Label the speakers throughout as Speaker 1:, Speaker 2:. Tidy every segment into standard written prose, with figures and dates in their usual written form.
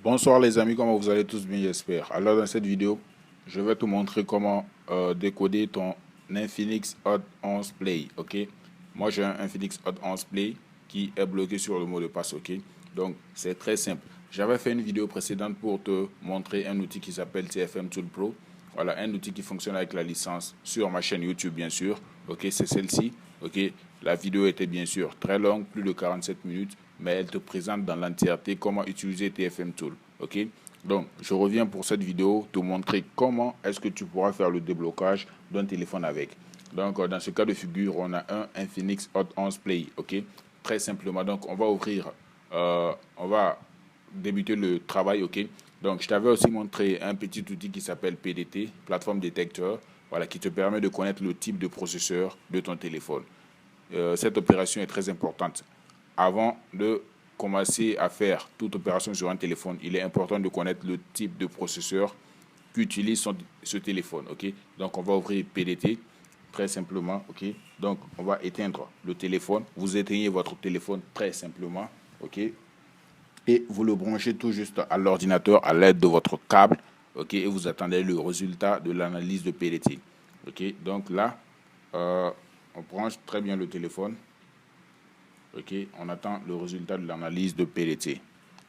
Speaker 1: Bonsoir les amis, comment vous allez tous bien j'espère. Alors dans cette vidéo, je vais te montrer comment décoder ton Infinix Hot 11 Play, ok. Moi j'ai un Infinix Hot 11 Play qui est bloqué sur le mot de passe, ok. Donc c'est très simple. J'avais fait une vidéo précédente pour te montrer un outil qui s'appelle TFM Tool Pro. Voilà, un outil qui fonctionne avec la licence sur ma chaîne YouTube bien sûr, ok, c'est celle-ci, ok. La vidéo était bien sûr très longue, plus de 47 minutes, mais elle te présente dans l'entièreté comment utiliser TFM Tool. Ok. Donc, je reviens pour cette vidéo te montrer comment est-ce que tu pourras faire le déblocage d'un téléphone avec. Donc, dans ce cas de figure, on a un Infinix Hot 11 Play. Ok. Très simplement. Donc, on va débuter le travail. Ok. Donc, je t'avais aussi montré un petit outil qui s'appelle PDT, Platform Detector, voilà, qui te permet de connaître le type de processeur de ton téléphone. Cette opération est très importante. Avant de commencer à faire toute opération sur un téléphone, il est important de connaître le type de processeur qu'utilise ce téléphone. Ok. Donc, on va ouvrir PDT très simplement. Ok. Donc, on va éteindre le téléphone. Vous éteignez votre téléphone très simplement. Ok. Et vous le branchez tout juste à l'ordinateur à l'aide de votre câble. Ok. Et vous attendez le résultat de l'analyse de PDT. Ok. Donc là, on branche très bien le téléphone. Ok, on attend le résultat de l'analyse de PDT.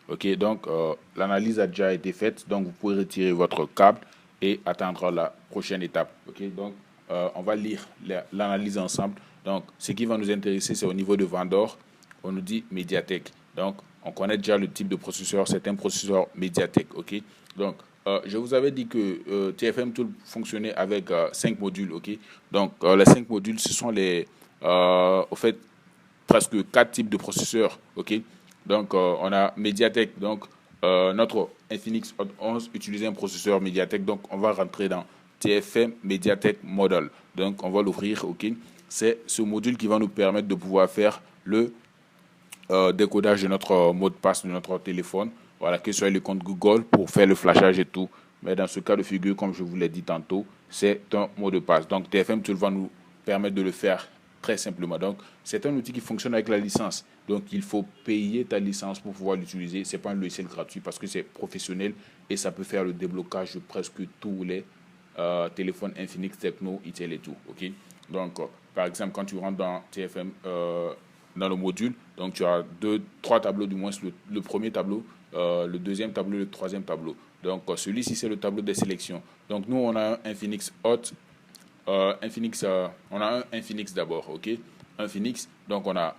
Speaker 1: Ok, donc l'analyse a déjà été faite, donc vous pouvez retirer votre câble et attendre la prochaine étape. Ok, donc on va lire l'analyse ensemble. Donc ce qui va nous intéresser, c'est au niveau de vendeur, on nous dit Mediatek. Donc on connaît déjà le type de processeur, c'est un processeur Mediatek. Ok, donc je vous avais dit que TFM Tool fonctionnait avec 5 modules. Ok, donc les 5 modules, ce sont au fait, presque quatre types de processeurs. Ok, donc on a Mediatek. Donc notre Infinix Hot 11 utilise un processeur Mediatek. Donc on va rentrer dans TFM Mediatek Model. Donc on va l'ouvrir. Ok, c'est ce module qui va nous permettre de pouvoir faire le décodage de notre mot de passe de notre téléphone. Voilà, que ce soit le compte Google pour faire le flashage et tout. Mais dans ce cas de figure, comme je vous l'ai dit tantôt, c'est un mot de passe. Donc TFM Tool va nous permettre de le faire très simplement. Donc c'est un outil qui fonctionne avec la licence. Donc il faut payer ta licence pour pouvoir l'utiliser. Ce n'est pas un logiciel gratuit parce que c'est professionnel et ça peut faire le déblocage de presque tous les téléphones Infinix, Tecno, Itel et tout. Ok. Donc par exemple, quand tu rentres dans TFM, dans le module. Donc tu as trois tableaux du moins, le premier tableau, le deuxième tableau, le troisième tableau. Donc celui-ci c'est le tableau des sélections. Donc nous on a un Infinix Hot, on a un Infinix d'abord, ok, Infinix. Donc on a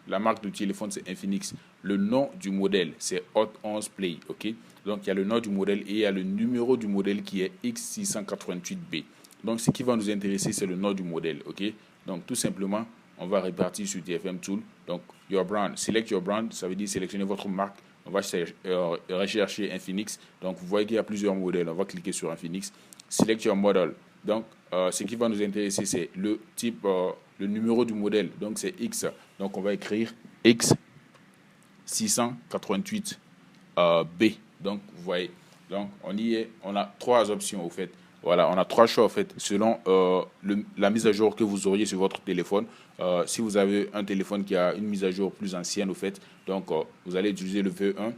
Speaker 1: la marque du téléphone c'est Infinix. Le nom du modèle c'est Hot 11 Play, ok. Donc il y a le nom du modèle et il y a le numéro du modèle qui est X688B. Donc ce qui va nous intéresser c'est le nom du modèle, ok. Donc tout simplement on va répartir sur TFM Tool. Donc, your brand, select your brand, ça veut dire sélectionner votre marque. On va rechercher Infinix. Donc, vous voyez qu'il y a plusieurs modèles. On va cliquer sur Infinix. Select your model. Donc, ce qui va nous intéresser, c'est le type, le numéro du modèle. Donc, c'est X. Donc, on va écrire X688 B. Donc, vous voyez. Donc, on y est. On a trois options, au fait. Voilà, on a trois choix en fait, selon la mise à jour que vous auriez sur votre téléphone. Si vous avez un téléphone qui a une mise à jour plus ancienne, au fait, donc vous allez utiliser le V1.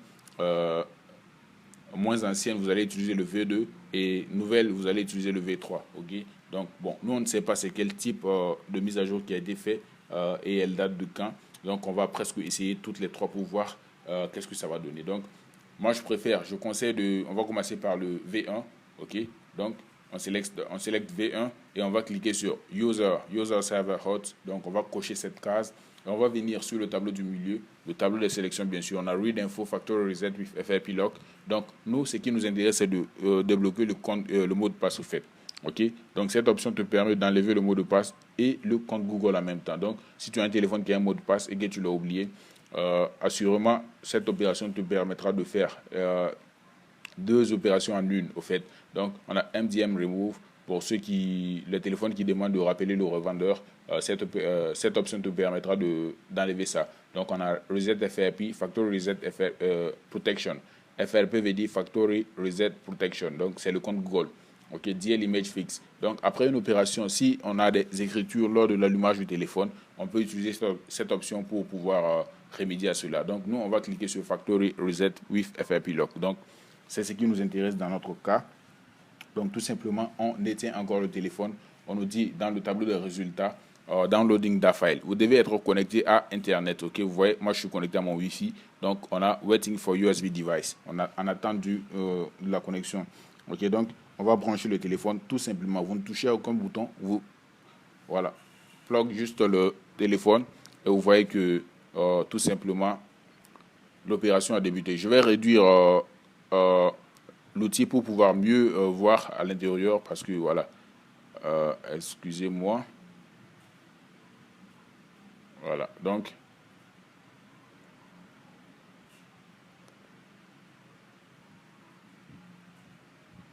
Speaker 1: Moins ancienne, vous allez utiliser le V2. Et nouvelle, vous allez utiliser le V3. Ok. Donc, bon, nous, on ne sait pas c'est quel type de mise à jour qui a été fait et elle date de quand. Donc, on va presque essayer toutes les trois pour voir qu'est-ce que ça va donner. Donc, moi, je conseille on va commencer par le V1, ok. Donc, on sélecte V1 et on va cliquer sur User Server Hot. Donc, on va cocher cette case. Et on va venir sur le tableau du milieu, le tableau de sélection, bien sûr. On a Read Info Factory Reset with FRP Lock. Donc, nous, ce qui nous intéresse, c'est de débloquer le mot de passe au fait. Ok. Donc, cette option te permet d'enlever le mot de passe et le compte Google en même temps. Donc, si tu as un téléphone qui a un mot de passe et que tu l'as oublié, assurément, cette opération te permettra de faire deux opérations en une, au fait. Donc, on a MDM Remove pour les téléphones qui demandent de rappeler le revendeur. Cette option te permettra d'enlever ça. Donc, on a Reset FRP, Factory Reset Protection. FRP veut dire Factory Reset Protection. Donc, c'est le compte Google. Ok, DL Image Fix. Donc après une opération, si on a des écritures lors de l'allumage du téléphone, on peut utiliser cette option pour pouvoir remédier à cela. Donc nous, on va cliquer sur Factory Reset with FRP Lock. Donc c'est ce qui nous intéresse dans notre cas. Donc tout simplement, on éteint encore le téléphone. On nous dit dans le tableau de résultats, downloading the file. Vous devez être connecté à Internet. Ok, vous voyez, moi je suis connecté à mon Wi-Fi. Donc on a waiting for USB device. On a en attente de la connexion. Ok, donc on va brancher le téléphone tout simplement. Vous ne touchez à aucun bouton. Vous voilà, plug juste le téléphone et vous voyez que tout simplement l'opération a débuté. Je vais réduire l'outil pour pouvoir mieux voir à l'intérieur parce que voilà, excusez-moi, voilà, donc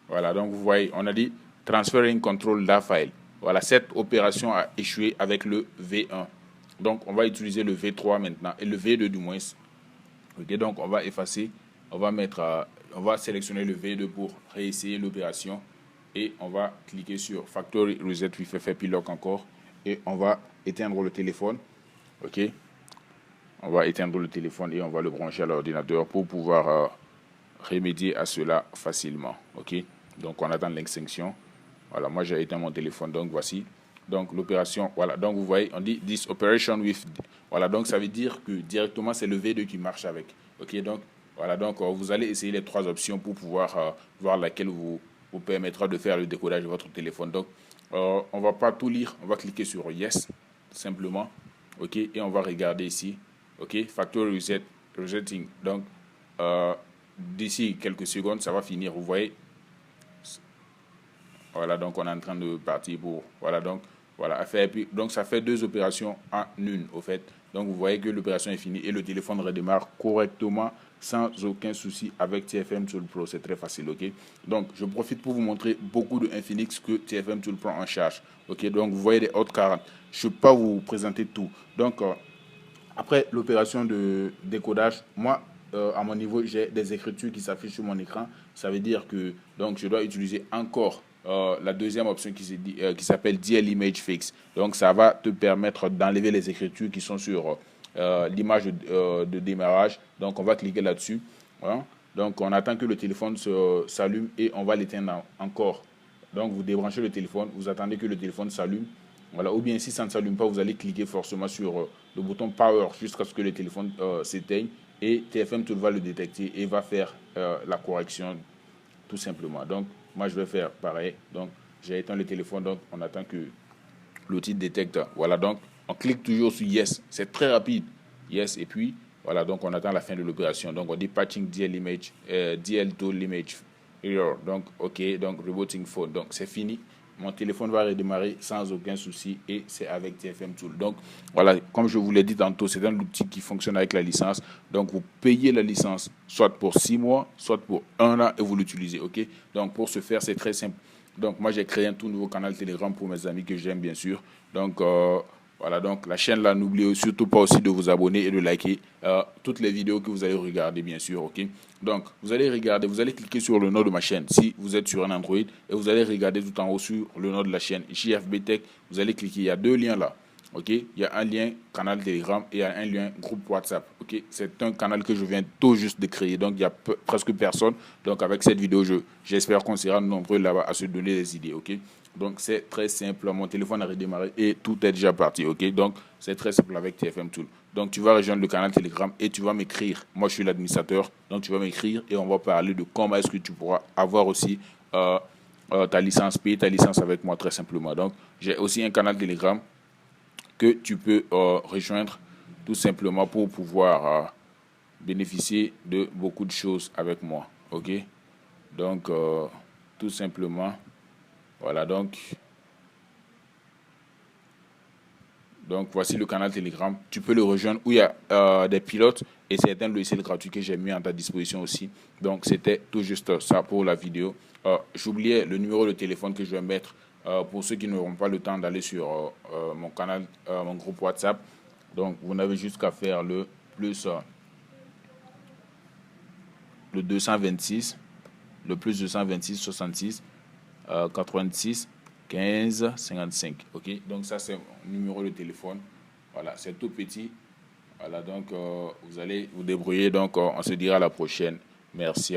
Speaker 1: voilà, donc vous voyez, on a dit transferring control that file. Voilà, cette opération a échoué avec le V1. Donc on va utiliser le V3 maintenant et le V2 du moins. Ok, donc on va effacer, on va mettre on va sélectionner le V2 pour réessayer l'opération et on va cliquer sur Factory Reset with FRP Lock encore et on va éteindre le téléphone. Ok, on va éteindre le téléphone et on va le brancher à l'ordinateur pour pouvoir remédier à cela facilement. Ok, donc on attend l'extinction. Voilà, moi j'ai éteint mon téléphone, donc voici. Donc l'opération, voilà, donc vous voyez, on dit this operation with, voilà, donc ça veut dire que directement c'est le V2 qui marche avec. Ok, donc voilà, donc vous allez essayer les trois options pour pouvoir voir laquelle vous permettra de faire le décodage de votre téléphone. Donc on va pas tout lire, on va cliquer sur yes simplement. Ok, et on va regarder ici. Ok, factory resetting. Donc d'ici quelques secondes, ça va finir. Vous voyez. Voilà, donc on est en train de partir pour, voilà, donc voilà, donc ça fait deux opérations en une au fait. Donc vous voyez que l'opération est finie et le téléphone redémarre correctement sans aucun souci avec TFM Tool Pro. C'est très facile, ok. Donc je profite pour vous montrer beaucoup de Infinix que TFM Tool prend en charge. Ok, donc vous voyez les Hot 40. Je ne peux pas vous présenter tout. Donc après l'opération de décodage, moi à mon niveau, j'ai des écritures qui s'affichent sur mon écran. Ça veut dire que donc je dois utiliser encore la deuxième option qui s'appelle DL Image Fix. Donc ça va te permettre d'enlever les écritures qui sont sur l'image de démarrage. Donc on va cliquer là-dessus. Voilà. Donc on attend que le téléphone s'allume et on va l'éteindre encore. Donc vous débranchez le téléphone, vous attendez que le téléphone s'allume. Voilà. Ou bien si ça ne s'allume pas, vous allez cliquer forcément sur le bouton Power jusqu'à ce que le téléphone s'éteigne. Et TFM Tool va le détecter et va faire la correction tout simplement. Donc moi je vais faire pareil. Donc j'ai éteint le téléphone, donc on attend que l'outil détecte. Voilà, donc on clique toujours sur Yes. C'est très rapide. Yes, et puis voilà, donc on attend la fin de l'opération. Donc on dit Patching DL Image, DL Tool Image Error. Donc OK, donc Rebooting Phone. Donc c'est fini. Mon téléphone va redémarrer sans aucun souci et c'est avec TFM Tool. Donc voilà, comme je vous l'ai dit tantôt, c'est un outil qui fonctionne avec la licence. Donc vous payez la licence soit pour 6 mois, soit pour 1 an et vous l'utilisez. Ok. Donc pour ce faire, c'est très simple. Donc moi j'ai créé un tout nouveau canal Telegram pour mes amis que j'aime bien sûr. Donc voilà, donc la chaîne là, n'oubliez surtout pas aussi de vous abonner et de liker toutes les vidéos que vous allez regarder bien sûr, ok. Donc vous allez regarder, vous allez cliquer sur le nom de ma chaîne si vous êtes sur un Android et vous allez regarder tout en haut sur le nom de la chaîne, ici FB Tech, vous allez cliquer, il y a deux liens là. Ok, il y a un lien canal Telegram et il y a un lien groupe WhatsApp. Ok, c'est un canal que je viens tout juste de créer, donc il y a presque personne. Donc avec cette vidéo, j'espère qu'on sera nombreux là-bas à se donner des idées. Ok, donc c'est très simple. Mon téléphone a redémarré et tout est déjà parti. Ok, donc c'est très simple avec TFM Tool. Donc tu vas rejoindre le canal Telegram et tu vas m'écrire. Moi je suis l'administrateur, donc tu vas m'écrire et on va parler de comment est-ce que tu pourras avoir aussi ta licence, payer ta licence avec moi très simplement. Donc j'ai aussi un canal Telegram que tu peux rejoindre tout simplement pour pouvoir bénéficier de beaucoup de choses avec moi. Ok, donc tout simplement voilà, donc voici le canal Telegram. Tu peux le rejoindre où il y a des pilotes et certains logiciels gratuits que j'ai mis à ta disposition aussi. Donc c'était tout juste ça pour la vidéo. J'oubliais le numéro de téléphone que je vais mettre pour ceux qui n'auront pas le temps d'aller sur mon canal, mon groupe WhatsApp. Donc vous n'avez juste qu'à faire le plus le 226, le plus 226 66 86 15 55. Ok, donc ça c'est mon numéro de téléphone. Voilà, c'est tout petit. Voilà, donc vous allez vous débrouiller. Donc on se dira à la prochaine. Merci à vous.